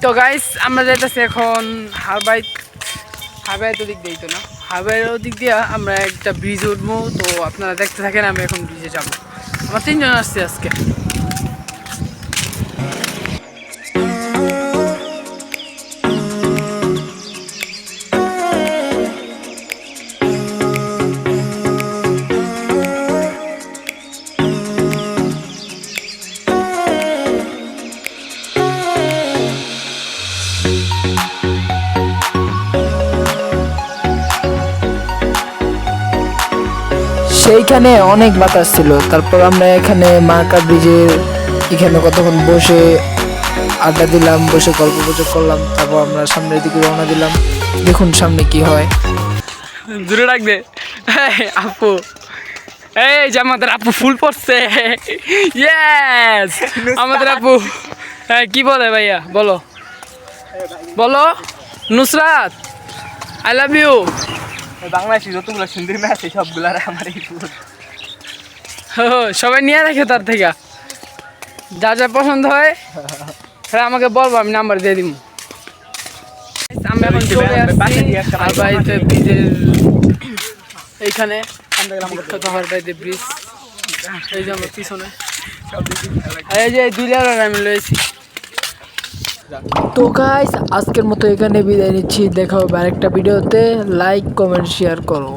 তো গাইস আমরা যাইতেছি এখন হারবাইয়ের দিক দিয়ে তো না হারবাইয়ের দিক দিয়ে আমরা একটা ব্রিজ উঠবো। তো আপনারা দেখতে থাকেন, আমি এখন ব্রিজে যাবো। আমরা 3 জন আসছি আজকে। সেইখানে অনেক বাতাস ছিল। তারপর আমরা এখানে মার্কা ব্রিজের এখানে কতক্ষণ বসে আড্ডা দিলাম, বসে গল্প গুজব করলাম। তারপর আমরা সামনের দিকে রওনা দিলাম। দেখুন সামনে কি হয়। দূরে রাখবে আপু, এই যে আমাদের আপু ফুল পড়ছে। ইয়েস, আমাদের আপু। হ্যাঁ, কি বলে ভাইয়া? বলো বলো। Nusrat, I love you. Bangladeshi যতগুলো সুন্দর মেয়ে আছে সবগুলার আমার সবাই নিয়ে রাখে তার থেকে, যা যা পছন্দ হয় সেটা আমাকে বলবো, আমি নাম্বার দিয়ে দিব। আমরা এখন চলে আসছি হারবাইতে ব্রিজের এইখানে, হারবাইতে ব্রিজ। এই যে আমার পিছনে এই যে 2 লেয়ার আমি লয়েছি। তো গাইস আজকের মতো এখানে বিদায় নিচ্ছি। দেখা হবে আরেকটা ভিডিওতে। লাইক কমেন্ট শেয়ার করো।